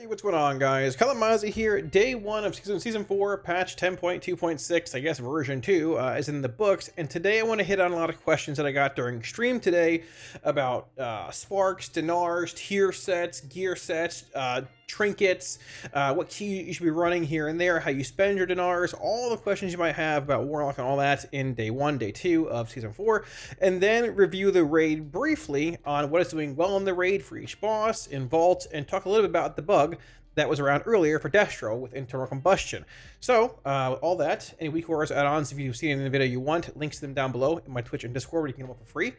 Hey, what's going on, guys? Kalamazi here. Day 1 of season 4, patch 10.2.6, I guess version 2, is in the books. And today I want to hit on a lot of questions that I got during stream today about sparks, dinars, tier sets, gear sets, trinkets, what key you should be running here and there, how you spend your dinars, all the questions you might have about Warlock and all that in day 1, day 2 of season 4, and then review the raid briefly on what is doing well in the raid for each boss in Vault, and talk a little bit about the bug that was around earlier for Destro with internal combustion. So all that, any week wars add-ons, if you've seen it in the video you want, links to them down below in my Twitch and Discord where you can get them for free.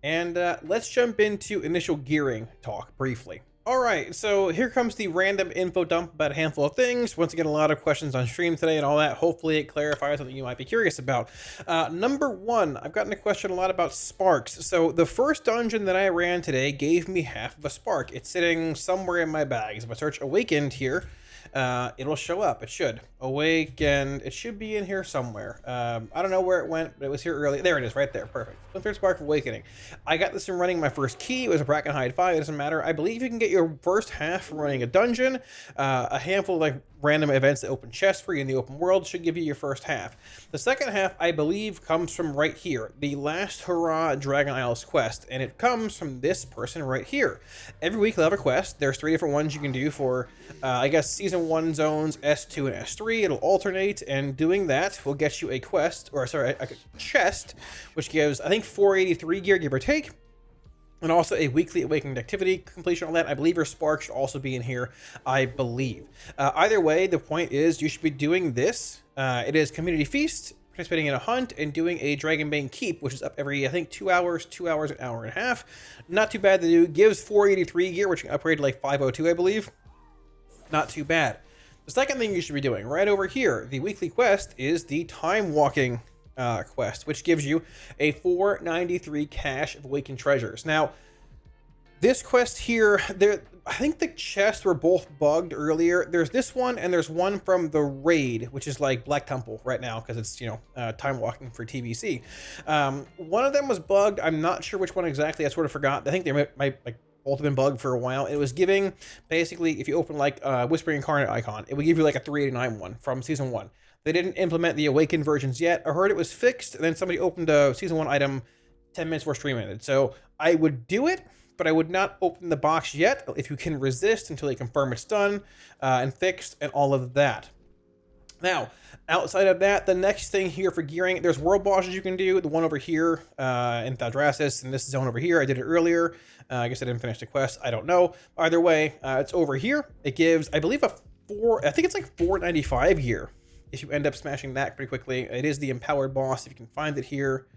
And let's jump into initial gearing talk briefly. All right, so here comes the random info dump about a handful of things. Once again, a lot of questions on stream today and all that. Hopefully it clarifies something you might be curious about. Number 1, I've gotten a question a lot about sparks. So the first dungeon that I ran today gave me half of a spark. It's sitting somewhere in my bags. If I search Awakened here, it'll show up. It should. Awakened. It should be in here somewhere. I don't know where it went, but it was here early. There it is, right there. Perfect. Third Spark of Awakening. I got this from running my first key. It was a Brackenhide 5. It doesn't matter. I believe you can get your first half from running a dungeon. A handful of like random events that open chests for you in the open world should give you your first half. The second half, I believe, comes from right here, the Last Hurrah Dragon Isles quest, and it comes from this person right here. Every week they'll have a quest. There's 3 different ones you can do for, I guess, Season 1 zones, S2 and S3. It'll alternate, and doing that will get you a quest, or sorry, a chest, which gives, I think, 483 gear, give or take. And also a weekly awakened activity completion on that. I believe your spark should also be in here, I believe. Either way, the point is you should be doing this. It is Community Feast, participating in a hunt, and doing a Dragonbane Keep, which is up every, I think, 2 hours, an hour and a half. Not too bad to do. Gives 483 gear, which can upgrade to like 502, I believe. Not too bad. The second thing you should be doing right over here, the weekly quest, is the Time Walking quest, which gives you a 493 cache of awakened treasures. Now, this quest here, I think the chests were both bugged earlier. There's this one, and there's one from the raid, which is like Black Temple right now because it's, you know, time walking for TVC. One of them was bugged. I'm not sure which one exactly. I sort of forgot. I think they might like both have been bugged for a while. It was giving, basically, if you open like Whispering Incarnate icon, it would give you like a 389 one from season 1. They didn't implement the awakened versions yet. I heard it was fixed, and then somebody opened a season 1 item 10 minutes before stream ended. So I would do it, but I would not open the box yet if you can resist until they confirm it's done and fixed and all of that. Now, outside of that, the next thing here for gearing, there's world bosses you can do. The one over here in Thaldraszus, in this zone over here. I did it earlier. I guess I didn't finish the quest. I don't know. Either way, it's over here. It gives, I believe, I think it's like 495 gear if you end up smashing that pretty quickly. It is the empowered boss, if you can find it here.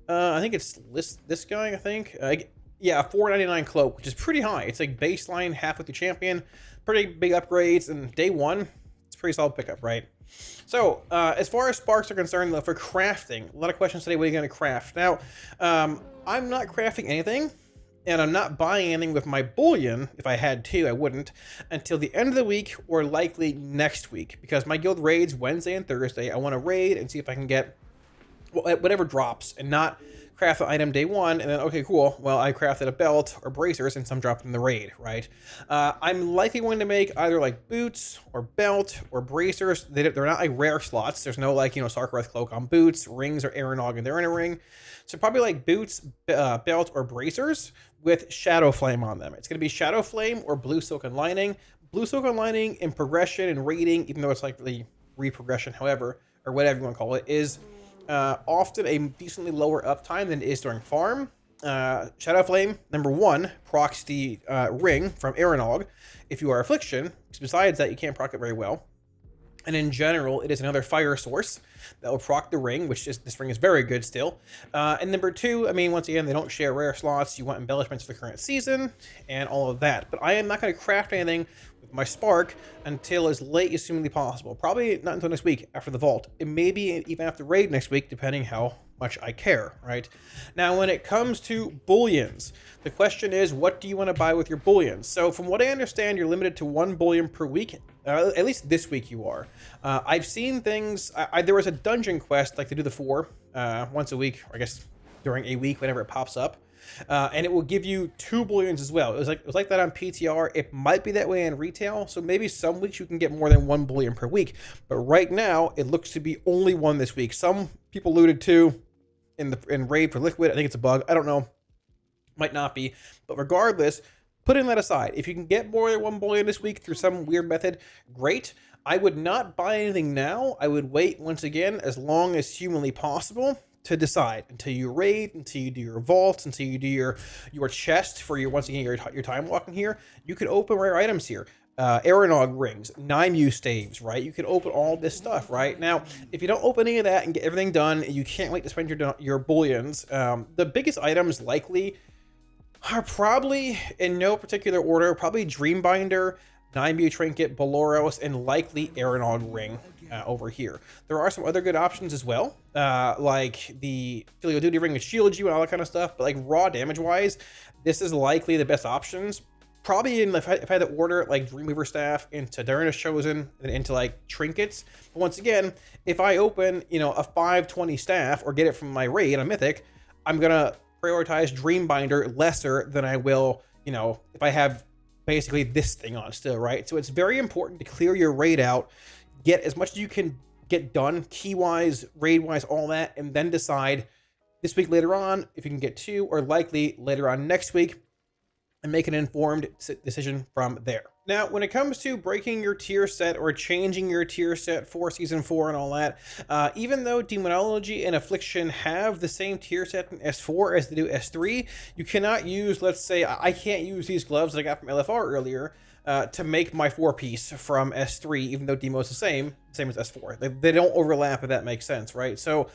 I think it's this guy, I think. Yeah, 499 cloak, which is pretty high. It's like baseline, half with the champion. Pretty big upgrades, and day 1, it's a pretty solid pickup, right? So, as far as sparks are concerned, though, for crafting, a lot of questions today, what are you going to craft? Now, I'm not crafting anything, and I'm not buying anything with my bullion. If I had to, I wouldn't, until the end of the week, or likely next week, because my guild raids Wednesday and Thursday. I want to raid and see if I can get whatever drops, and not craft the item day 1 and then, okay, cool, well, I crafted a belt or bracers and some dropped in the raid, right? I'm likely going to make either like boots or belt or bracers. They're not like rare slots. There's no like, you know, Sarkareth cloak on boots, rings or Aranog and they're in a ring. So probably like boots, belt or bracers with Shadow Flame on them. It's going to be Shadow Flame or Blue Silken Lining. Blue Silken Lining in progression and raiding, even though it's like the reprogression, however, or whatever you want to call it, is often a decently lower uptime than it is during farm. Shadow Flame, number 1, procs the ring from Aranog if you are Affliction. Besides that, you can't proc it very well. And in general, it is another fire source that will proc the ring, which is, this ring is very good still. And number 2, I mean, once again, they don't share rare slots. You want embellishments for the current season and all of that. But I am not going to craft anything with my spark until as late as humanly possible. Probably not until next week after the vault. It may be even after raid next week, depending how much I care, right? Now, when it comes to bullions, the question is, what do you want to buy with your bullions? So from what I understand, you're limited to 1 bullion per week. At least this week you are. I've seen things, there was a dungeon quest, like to do the 4 once a week, or I guess during a week, whenever it pops up. and it will give you 2 bullions as well. It was like that on PTR. It might be that way in retail, so maybe some weeks you can get more than 1 bullion per week, but right now it looks to be only 1 this week. Some people alluded to in raid for liquid. I think it's a bug. I don't know. Might not be, but regardless, putting that aside, if you can get more than 1 bullion this week through some weird method, great. I would not buy anything now. I would wait once again as long as humanly possible to decide, until you raid, until you do your vaults, until you do your chest for your, once again, your time walking here. You can open rare items here. Aeronog rings, 9U staves, right? You can open all this stuff, right? Now, if you don't open any of that and get everything done, you can't wait to spend your bullions. The biggest items likely are probably, in no particular order, probably Dreambinder, 9U Trinket, Boloros, and likely Aeronog ring over here. There are some other good options as well, like the Filial Duty ring that shields you and all that kind of stuff, but like raw damage-wise, this is likely the best options. Probably if I had to order like Dreamweaver Staff into Darna's Chosen and into like Trinkets. But once again, if I open, you know, a 520 staff or get it from my raid on Mythic, I'm going to prioritize Dreambinder lesser than I will, you know, if I have basically this thing on still, right? So it's very important to clear your raid out, get as much as you can get done, key-wise, raid-wise, all that, and then decide this week later on if you can get 2, or likely later on next week, and make an informed decision from there. Now, when it comes to breaking your tier set or changing your tier set for Season 4 and all that, even though Demonology and Affliction have the same tier set in S4 as they do S3, you cannot use, let's say, I can't use these gloves that I got from LFR earlier to make my 4-piece from S3, even though Demo is the same as S4. They don't overlap, if that makes sense, right? So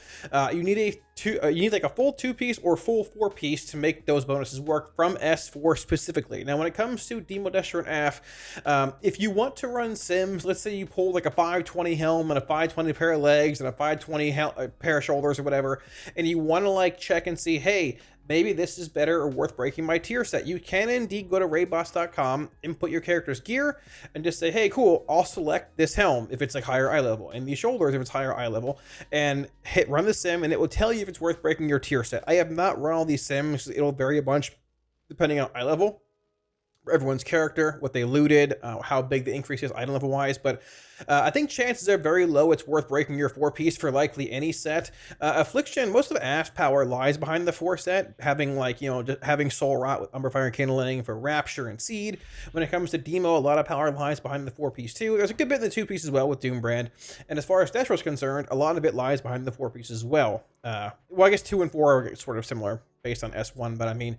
you need like a full 2-piece or full 4-piece to make those bonuses work from S4 specifically. Now, when it comes to Demo, Destro, and AF, if you want to run sims, let's say you pull like a 520 helm and a 520 pair of legs and a 520 pair of shoulders or whatever, and you want to like check and see, hey, maybe this is better or worth breaking my tier set. You can indeed go to raidboss.com, input your character's gear, and just say, hey, cool, I'll select this helm if it's like higher eye level, and these shoulders if it's higher eye level, and hit run the sim, and it will tell you if it's worth breaking your tier set. I have not run all these sims. It'll vary a bunch depending on eye level, everyone's character, what they looted, how big the increase is item level wise, but I think chances are very low it's worth breaking your 4-piece for likely any set. Affliction, most of Ash power lies behind the 4 set, having like, you know, just having Soul Rot with Umberfire and Kindling for Rapture and Seed. When it comes to Demo, a lot of power lies behind the 4-piece too. There's a good bit in the 2-piece as well with Doombrand, and as far as Destro is concerned, a lot of it lies behind the 4-piece as well. Well, I guess 2 and 4 are sort of similar based on S1, but I mean,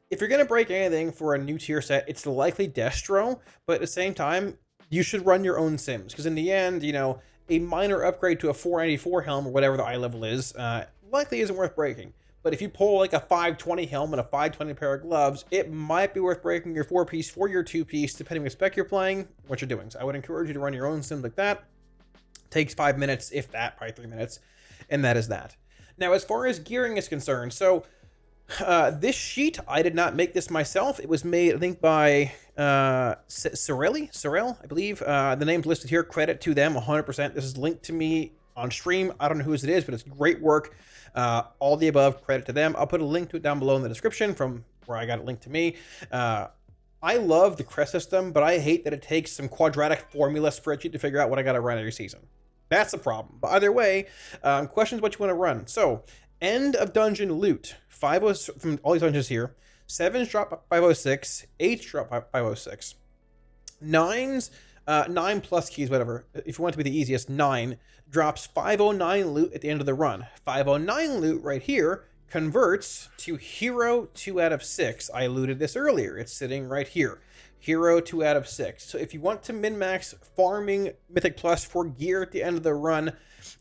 if you're going to break anything for a new tier set, it's likely Destro, but at the same time, you should run your own sims, because in the end, you know, a minor upgrade to a 494 helm or whatever the eye level is, likely isn't worth breaking. But if you pull like a 520 helm and a 520 pair of gloves, it might be worth breaking your 4-piece for your 2-piece, depending on what spec you're playing, what you're doing. So I would encourage you to run your own sims like that. Takes 5 minutes, if that, probably 3 minutes, and that is that. Now, as far as gearing is concerned, so this sheet, I did not make this myself. It was made, I think, by Sorel, I believe. The name's listed here. Credit to them, 100%. This is linked to me on stream. I don't know whose it is, but it's great work. All the above, credit to them. I'll put a link to it down below in the description from where I got it linked to me. I love the crest system, but I hate that it takes some quadratic formula spreadsheet to figure out what I got to run every season. That's the problem. But either way, questions what you want to run. So, end of dungeon loot. 506 from all these dungeons here. 7s drop 506. 8s drop 506. 9s, 9 plus keys, whatever. If you want it to be the easiest, 9 drops 509 loot at the end of the run. 509 loot right here converts to hero 2 out of 6. I alluded this earlier. It's sitting right here. Hero 2 out of 6. So if you want to min-max farming Mythic Plus for gear at the end of the run,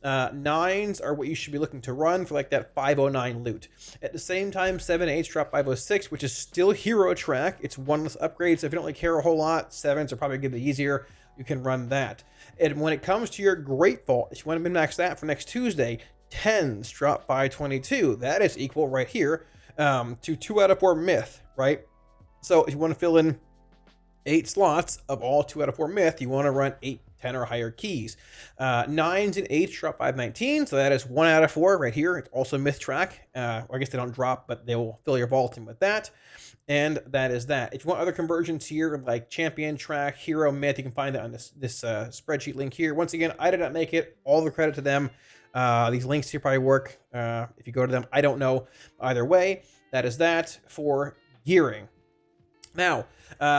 9s are what you should be looking to run for like that 509 loot. At the same time, 7 8s drop 506, which is still hero track. It's one less upgrade, so if you don't really care a whole lot, 7s are probably going to be easier. You can run that. And when it comes to your Great Vault, if you want to min-max that for next Tuesday, 10s drop 522. That is equal right here to 2 out of 4 myth, right? So if you want to fill in 8 slots of all 2 out of 4 myth, you want to run 8, 10 or higher keys. 9s and 8s drop 519, so that is 1 out of 4 right here. It's also myth track. I guess they don't drop, but they will fill your vault in with that. And that is that. If you want other conversions here, like champion track, hero myth, you can find that on this spreadsheet link here. Once again, I did not make it. All the credit to them. These links here probably work if you go to them. I don't know. Either way, that is that for gearing. Now,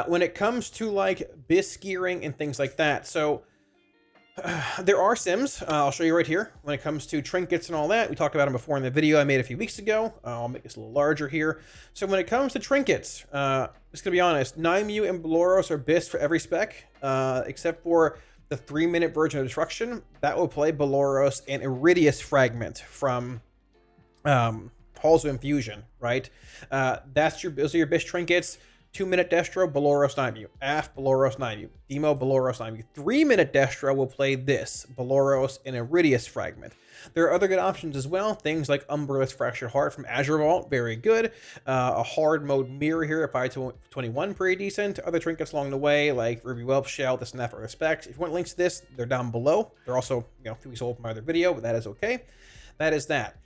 when it comes to like BIS gearing and things like that, so there are sims. I'll show you right here. When it comes to trinkets and all that, we talked about them before in the video I made a few weeks ago. I'll make this a little larger here. So when it comes to trinkets, just gonna be honest, 9mu and Baloros are BIS for every spec, except for the 3-minute version of Destruction. That will play Baloros and Iridius Fragment from Halls of Infusion, right? Those are your BIS trinkets. 2-minute Destro, Baloros 9mu. AF, Baloros 9mu. Demo, Baloros 9mu. 3-minute Destro will play this, Baloros and Iridius Fragment. There are other good options as well. Things like Umberless Fractured Heart from Azure Vault, very good. A hard mode mirror here at 521, pretty decent. Other trinkets along the way, like Ruby Whelp Shell, this and that for other specs. If you want links to this, they're down below. They're also, 2 weeks old from my other video, but that is okay. That is that.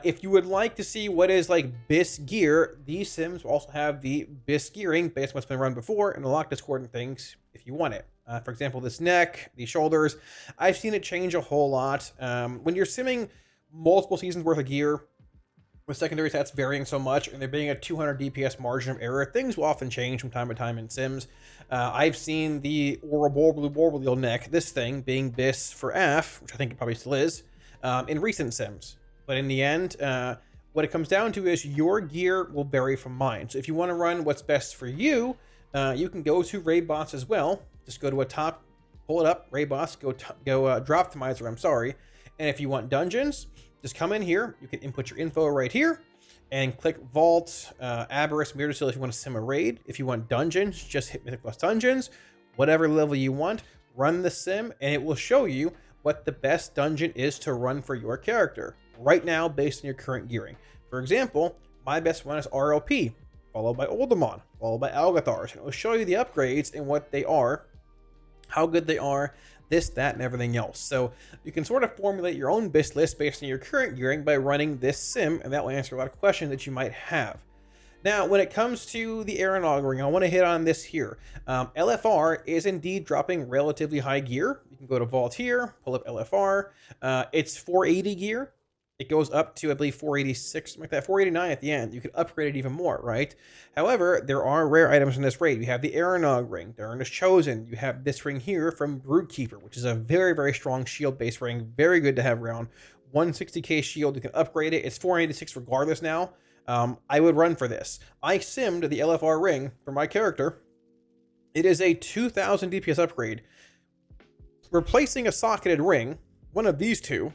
If you would like to see what is like BIS gear, these sims will also have the BIS gearing based on what's been run before in the lock Discord and things if you want it. For example, this neck, these shoulders, I've seen it change a whole lot. When you're simming multiple seasons worth of gear with secondary stats varying so much and there being a 200 DPS margin of error, things will often change from time to time in sims. I've seen the Ouroboros neck, this thing, being BIS for AF, which I think it probably still is, in recent sims. But in the end, what it comes down to is your gear will vary from mine. So if you want to run what's best for you, you can go to raid boss as well. Just go to a top, pull it up, raid boss, go drop optimizer, I'm sorry. And if you want dungeons, just come in here. You can input your info right here and click Vault, Aberrus, Mirrorsil if you want to sim a raid. If you want dungeons, just hit Mythic Plus Dungeons. Whatever level you want, run the sim, and it will show you what the best dungeon is to run for your character right now based on your current gearing. For example, my best one is RLP, followed by Oldemon, followed by Algathars, and it will show you the upgrades and what they are, how good they are, this, that, and everything else. So you can sort of formulate your own BIS list based on your current gearing by running this sim, and that will answer a lot of questions that you might have. Now, when it comes to the Aeronog ring, I want to hit on this here. LFR is indeed dropping relatively high gear. You can go to Vault here, pull up LFR. It's 480 gear. It goes up to, I believe, 486, like that, 489 at the end. You can upgrade it even more, right? However, there are rare items in this raid. We have the Aeronog ring, Darren is Chosen. You have this ring here from Broodkeeper, which is a very, very strong shield-based ring. Very good to have around. 160k shield, you can upgrade it. It's 486 regardless now. I would run for this. I simmed the LFR ring for my character. It is a 2000 DPS upgrade. Replacing a socketed ring, one of these two,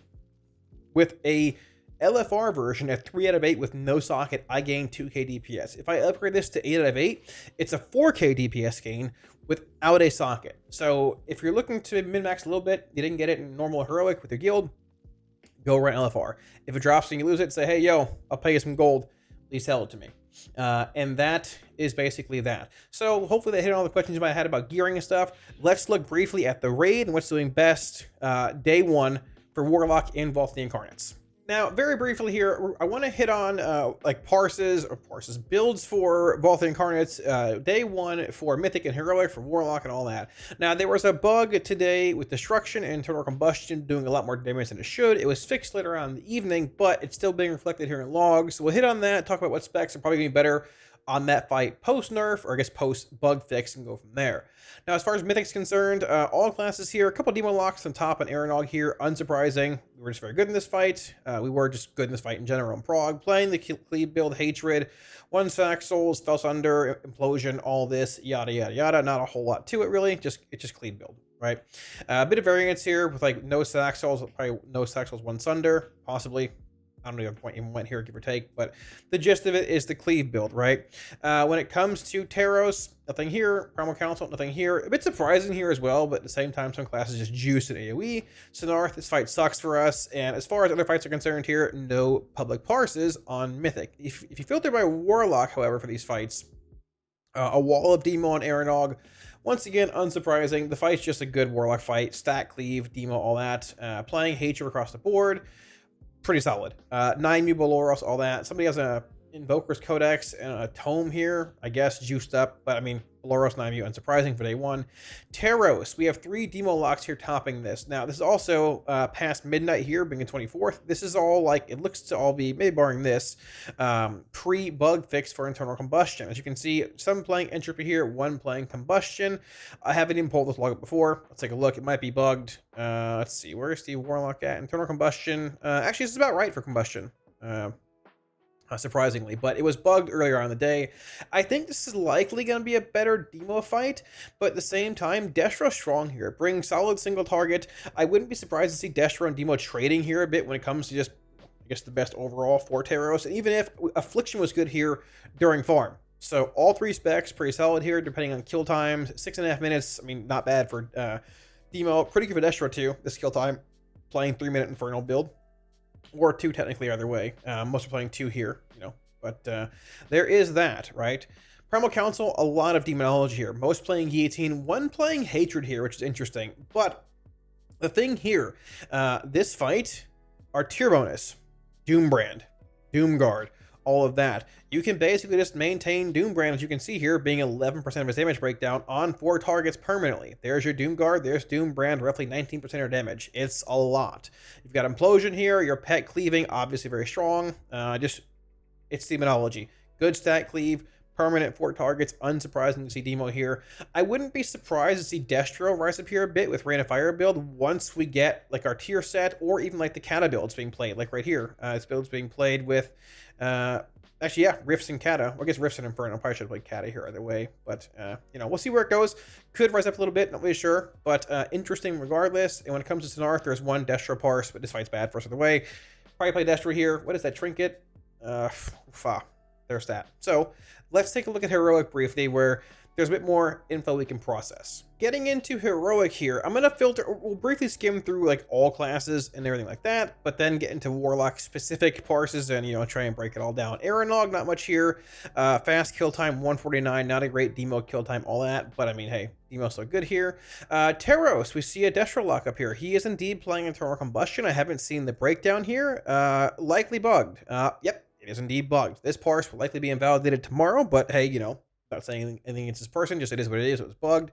with a LFR version at 3 out of 8 with no socket, I gain 2k DPS. If I upgrade this to 8 out of 8, it's a 4k DPS gain without a socket. So if you're looking to min-max a little bit, you didn't get it in normal heroic with your guild, go run LFR. If it drops and you lose it, say, hey, yo, I'll pay you some gold. Please sell it to me. And that is basically that. So hopefully that hit on all the questions you might have had about gearing and stuff. Let's look briefly at the raid and what's doing best day one for Warlock in Vault of the Incarnates. Now, very briefly here, I want to hit on like parses builds for Vault of the Incarnates, day one for Mythic and Heroic for Warlock and all that. Now, there was a bug today with Destruction and Internal Combustion doing a lot more damage than it should. It was fixed later on in the evening, but it's still being reflected here in logs. So we'll hit on that, talk about what specs are probably going to be better on that fight post-nerf, or I guess post-bug fix, and go from there. Now, as far as Mythic's concerned, all classes here, a couple demo locks on top and Aeronog here, unsurprising. We were just very good in this fight. We were just good in this fight in general in Prague. Playing the Cleave build, Hatred, 1 sack souls, Fell Sunder, Implosion, all this, yada, yada, yada. Not a whole lot to it, really. It's just Cleave build, right? A bit of variance here with like no sack souls, probably no sack souls, 1 Sunder, possibly. I don't know if the point even went here, give or take, but the gist of it is the Cleave build, right? When it comes to Taros, nothing here. Primal Council, nothing here. A bit surprising here as well, but at the same time, some classes just juice at AoE. Sonarth, this fight sucks for us, and as far as other fights are concerned here, no public parses on Mythic. If you filter by Warlock, however, for these fights, A wall of Demo on Aranog. Once again, unsurprising. The fight's just a good Warlock fight. Stat cleave, Demo, all that. Playing Hatred across the board. Pretty solid. 9 Mubolos, all that. Somebody has a Invoker's Codex and a Tome here. I guess juiced up, but I mean, Bolos 9 Mu, unsurprising for day one. Teros, we have 3 Demo locks here topping this. Now, this is also past midnight here, being the 24th. This is all like, it looks to all be, maybe barring this, pre-bug fix for internal combustion. As you can see, some playing Entropy here, 1 playing Combustion. I haven't even pulled this log up before. Let's take a look. It might be bugged. Let's see, where's the Warlock at? Internal Combustion. Actually, this is about right for Combustion. Surprisingly, but it was bugged earlier on in the day. I think this is likely going to be a better Demo fight, but at the same time, Destro strong here, bring solid single target. I wouldn't be surprised to see Destro and Demo trading here a bit when it comes to just, I guess, the best overall for Teros, and even if Affliction was good here during farm. So all 3 specs, pretty solid here, depending on kill times. 6.5 minutes, I mean, not bad for Demo. Pretty good for Destro too, this kill time, playing 3-minute Infernal build. Or 2 technically either way. Most are playing 2 here, you know. But there is that, right? Primal Council, a lot of Demonology here. Most playing Guillotine, 1 playing Hatred here, which is interesting. But the thing here, this fight, our tier bonus, Doombrand, Doomguard, all of that. You can basically just maintain Doombrand, as you can see here, being 11% of his damage breakdown on 4 targets permanently. There's your Doomguard, there's Doombrand, roughly 19% of your damage. It's a lot. You've got Implosion here, your pet cleaving, obviously very strong. It's Demonology. Good stat cleave, permanent 4 targets, unsurprising to see Demo here. I wouldn't be surprised to see Destro rise up here a bit with Rain of Fire build once we get like our tier set, or even like the Kata builds being played, like right here. This build's being played with, actually, yeah, Rifts and Kata. Or I guess Rifts and Inferno. Probably should have played Kata here either way. But, you know, we'll see where it goes. Could rise up a little bit, not really sure. But interesting regardless. And when it comes to Snarth, there's 1 Destro parse, but this fight's bad for us either way. Probably play Destro here. What is that? Trinket? There's that. So let's take a look at Heroic briefly, where there's a bit more info we can process. Getting into Heroic here, I'm going to filter, we'll briefly skim through like all classes and everything like that, but then get into Warlock specific parses and, you know, try and break it all down. Aranog, not much here. Fast kill time, 149, not a great Demo kill time, all that, but I mean, hey, Demo's so good here. Teros, we see a Destro lock up here. He is indeed playing Internal Combustion. I haven't seen the breakdown here. Likely bugged. Yep, it is indeed bugged. This parse will likely be invalidated tomorrow, but hey, you know, not saying anything against this person, just it is what it is. It was bugged.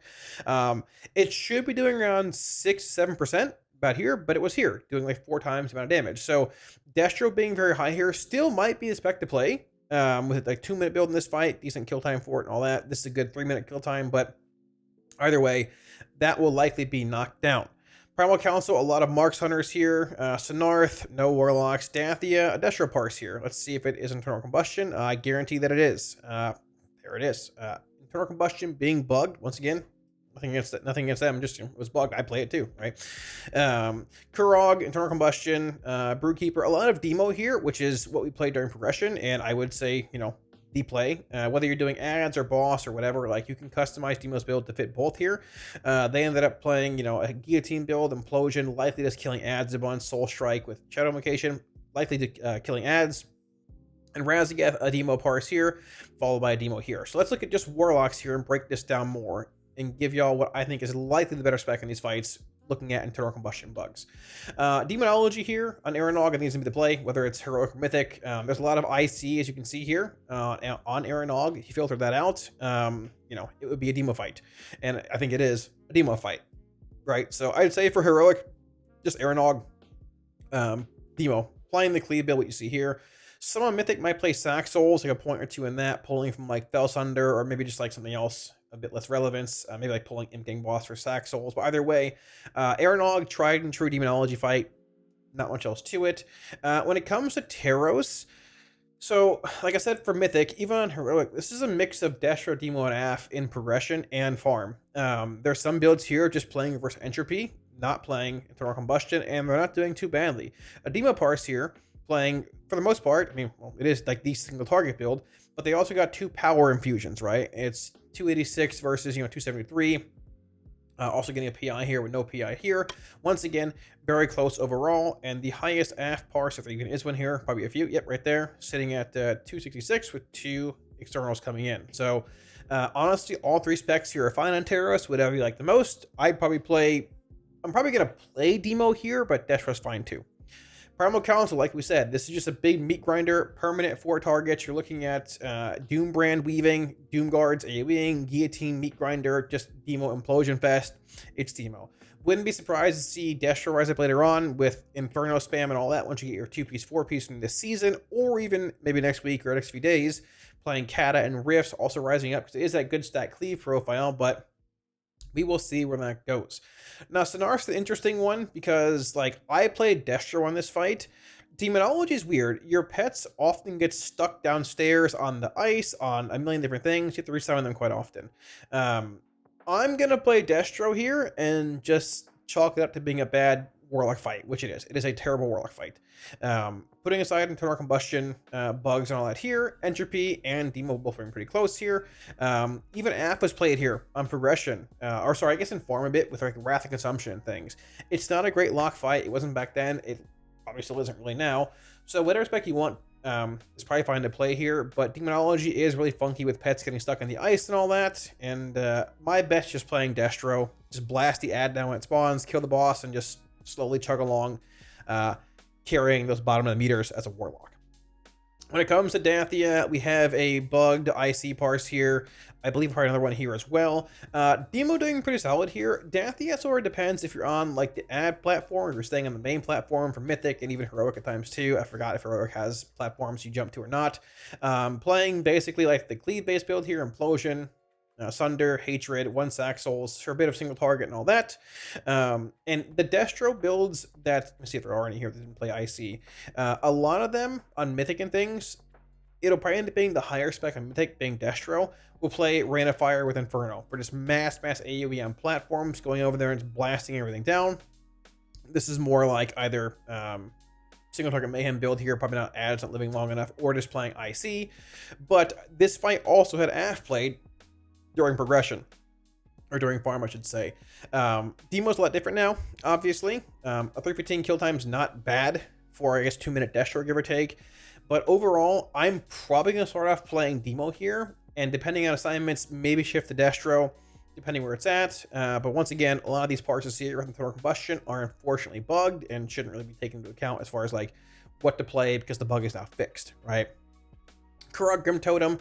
It should be doing around 6-7% about here, but it was here, doing like 4 times the amount of damage. So Destro being very high here still might be a spec to play. With like 2-minute build in this fight, decent kill time for it and all that. This is a good 3-minute kill time, but either way, that will likely be knocked down. Primal Council, a lot of Marks Hunters here. Snarth, no Warlocks. Dathia, a Destro parse here. Let's see if it is Internal Combustion. I guarantee that it is. There it is. Internal Combustion being bugged. Once again, nothing against them. Just, you know, it was bugged. I play it too, right? Kurog, Internal Combustion, Brewkeeper. A lot of Demo here, which is what we played during progression. And I would say, you know, the play. Whether you're doing ads or boss or whatever, like you can customize Demo's build to fit both here. They ended up playing, you know, a Guillotine build, Implosion, likely just killing ads a bunch, Soul Strike with Shadow Invocation, likely to killing ads. And Razageth, a Demo parse here, followed by a Demo here. So let's look at just Warlocks here and break this down more and give y'all what I think is likely the better spec in these fights, looking at Internal Combustion bugs. Demonology here on Aranog, I think is going to be the play, whether it's Heroic or Mythic. There's a lot of IC, as you can see here, on Aranog. If you filter that out, you know, it would be a Demo fight. And I think it is a Demo fight, right? So I'd say for Heroic, just Aranog, Demo, playing the cleave build, what you see here. Some on Mythic might play Sack Souls, like a point or 2 in that, pulling from like Felsunder, or maybe just like something else, a bit less relevance, maybe like pulling Imp Gang Boss for Sack Souls. But either way, Aranog, tried and true Demonology fight, not much else to it. When it comes to Teros, so like I said for Mythic, even on Heroic, this is a mix of Destro, Demo, and AF in progression and farm. There's some builds here just playing Reverse Entropy, not playing Internal Combustion, and they're not doing too badly. A Demo parse here, playing, for the most part, I mean, well, it is like the single target build, but they also got 2 power infusions, right? It's 286 versus, you know, 273. Also getting a PI here with no PI here. Once again, very close overall, and the highest AF parse, if there even is one here, probably a few, yep, right there, sitting at 266 with 2 externals coming in. So Honestly, all three specs here are fine on Terrace, whatever you like the most. I'm probably going to play Demo here, but Destro's fine too. Primal Council, like we said, this is just a big meat grinder, permanent 4 targets. You're looking at Doom Brand Weaving, Doom Guards AoEing, Guillotine, Meat Grinder, just Demo Implosion Fest. It's Demo. Wouldn't be surprised to see Destro rise up later on with Inferno spam and all that once you get your 2-piece, 4-piece from this season, or even maybe next week or next few days, playing Kata and Rifts also rising up because it is that good stat cleave profile, but we will see where that goes. Now, Sonar's the interesting one because, like, I played Destro on this fight. Demonology is weird. Your pets often get stuck downstairs on the ice, on a million different things. You have to resummon them quite often. I'm going to play Destro here and just chalk it up to being a bad Warlock fight, which it is. It is a terrible Warlock fight. Putting aside internal combustion, bugs and all that here, Entropy and Demo both being pretty close here. Even App was played here on progression, or sorry, I guess in farm a bit with like Wrath and Consumption and things. It's not a great lock fight. It wasn't back then. It probably still isn't really now. So whatever spec you want, it's probably fine to play here, but Demonology is really funky with pets getting stuck on the ice and all that. And my best just playing Destro. Just blast the ad down when it spawns, kill the boss, and just slowly chug along, carrying those bottom of the meters as a Warlock. When it comes to Dathia, we have a bugged IC parse here. I believe probably another one here as well. Demo doing pretty solid here. Dathia sort of depends if you're on like the ad platform or you're staying on the main platform for Mythic and even Heroic at times too. I forgot if Heroic has platforms you jump to or not. Playing basically like the cleave based build here, Implosion, Sunder, Hatred, 1 sack souls for a bit of single target and all that. And the Destro builds that, let me see if there are any here that didn't play IC. A lot of them on Mythic and things, it'll probably end up being the higher spec on Mythic, being Destro, will play Rain of Fire with Inferno for just mass AoE on platforms, going over there and blasting everything down. This is more like either single target mayhem build here, probably not ads, not living long enough, or just playing IC. But this fight also had AF played during progression, or during farm, I should say. Demo's a lot different now, obviously. A 315 kill time is not bad for, I guess, 2-minute Destro, give or take. But overall, I'm probably going to start off playing Demo here, and depending on assignments, maybe shift to Destro, depending where it's at. But once again, a lot of these parts here with internal combustion are unfortunately bugged and shouldn't really be taken into account as far as like what to play because the bug is now fixed, right? Karag Grim Totem.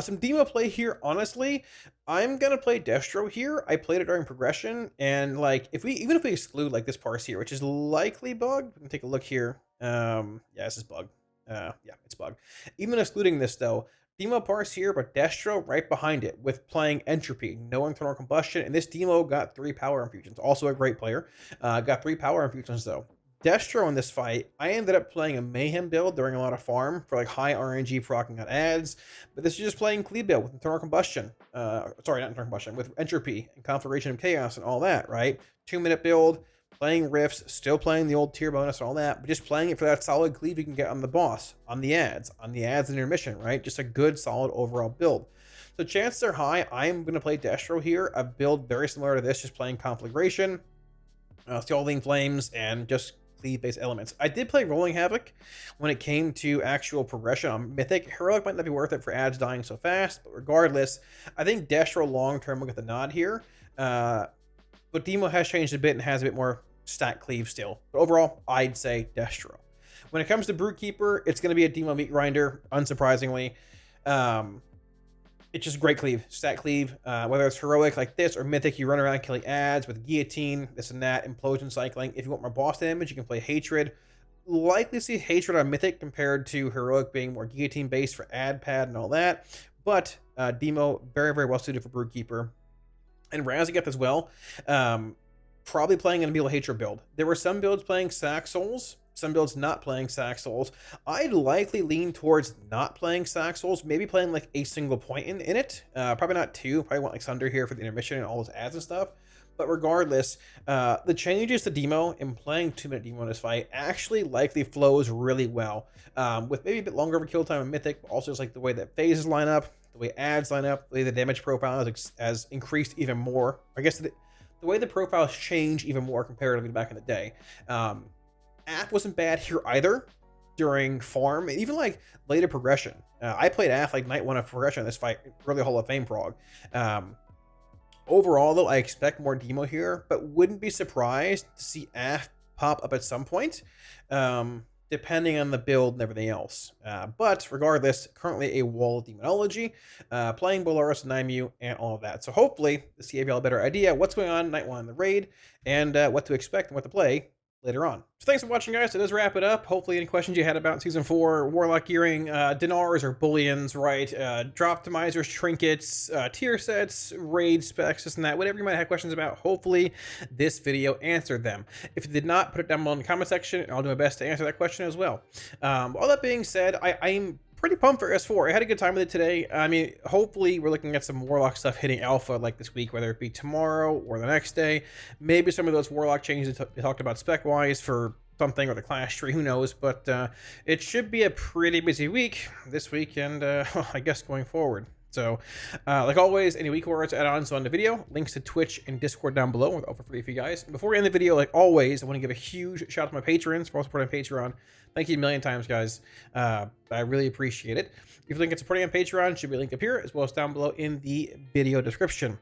Some Demo play here, honestly. I'm gonna play Destro here. I played it during progression, and like even if we exclude like this parse here, which is likely bugged, we can take a look here. Yeah, this is bugged. Yeah, it's bugged. Even excluding this though, Demo parse here, but Destro right behind it with playing Entropy, no internal combustion, and this Demo got 3 power infusions. Also a great player. Got 3 power infusions though. Destro in this fight, I ended up playing a Mayhem build during a lot of farm for like high RNG proccing on ads, but this is just playing Cleave build with internal combustion. Sorry, not internal combustion, with Entropy and Conflagration of Chaos and all that, right? 2-minute build, playing Rifts, still playing the old tier bonus and all that, but just playing it for that solid cleave you can get on the boss, on the ads and intermission, right? Just a good, solid overall build. So chances are high, I'm going to play Destro here, a build very similar to this, just playing Conflagration, Scalding Flames, and just cleave-based elements. I did play Rolling Havoc when it came to actual progression on Mythic. Heroic might not be worth it for ads dying so fast, but regardless, I think Destro long-term will get the nod here. But Demo has changed a bit and has a bit more stat cleave still. But overall, I'd say Destro. When it comes to Broodkeeper, it's going to be a Demo meat grinder, unsurprisingly. It's just great cleave, stat cleave, whether it's heroic like this or mythic, you run around killing ads with guillotine, this and that, implosion cycling. If you want more boss damage, you can play hatred. Likely see hatred on mythic compared to heroic being more guillotine based for ad pad and all that. But Demo, very, very well suited for Broodkeeper. And Razageth as well. Probably playing an Ameal Hatred build. There were some builds playing Sack Souls, some builds not playing Sack Souls. I'd likely lean towards not playing Sack Souls, maybe playing like a single point in it. Probably not 2. Probably want like Sunder here for the intermission and all those ads and stuff. But regardless, the changes to Demo in playing 2-minute Demo in this fight actually likely flows really well. With maybe a bit longer of a kill time in Mythic, but also just like the way that phases line up, the way ads line up, the way the damage profile has increased even more. I guess the way the profiles change even more comparatively back in the day. App wasn't bad here either. during farm and even like later progression. I played AF like night 1 of progression in this fight, early Hall of Fame prog. Overall, though, I expect more demo here, but wouldn't be surprised to see AF pop up at some point, depending on the build and everything else. But regardless, currently a wall of demonology, playing Bolaris, Naimu, and all of that. So hopefully this gave y'all a better idea what's going on night 1 in the raid, and what to expect and what to play later on. So thanks for watching, guys. That does wrap it up. Hopefully any questions you had about Season 4, Warlock gearing, dinars or bullions, right? Drop optimizers, trinkets, tier sets, raid specs, this and that, whatever you might have questions about, hopefully this video answered them. If it did not, put it down below in the comment section, and I'll do my best to answer that question as well. All that being said, I'm pretty pumped for S4. I had a good time with it today. I mean, hopefully we're looking at some Warlock stuff hitting alpha like this week, whether it be tomorrow or the next day. Maybe some of those Warlock changes they talked about spec-wise for something, or the clash tree, who knows. But it should be a pretty busy week this week, and I guess going forward. So, like always, any week awards, add-ons on the video, links to Twitch and Discord down below, with all for free for you guys. And before we end the video, like always, I want to give a huge shout out to my patrons for all supporting on Patreon. Thank you a million times, guys. I really appreciate it. If you're looking at supporting on Patreon, should be linked up here, as well as down below in the video description.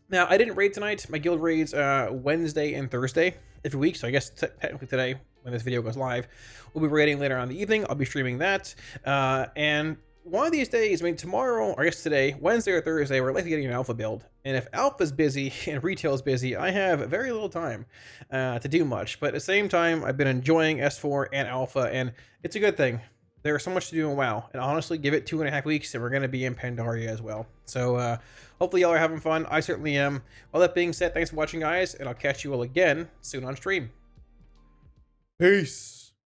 Now, I didn't raid tonight. My guild raids Wednesday and Thursday every week, so I guess technically today, when this video goes live, we'll be raiding later on in the evening. I'll be streaming that, and one of these days, I mean tomorrow, or I guess today, Wednesday or Thursday, we're likely getting an alpha build. And if alpha's busy and retail's busy, I have very little time to do much. But at the same time, I've been enjoying S4 and alpha, and it's a good thing. There's so much to do in WoW. And honestly, give it 2.5 weeks, and we're going to be in Pandaria as well. So hopefully y'all are having fun. I certainly am. All that being said, thanks for watching, guys, and I'll catch you all again soon on stream. Peace.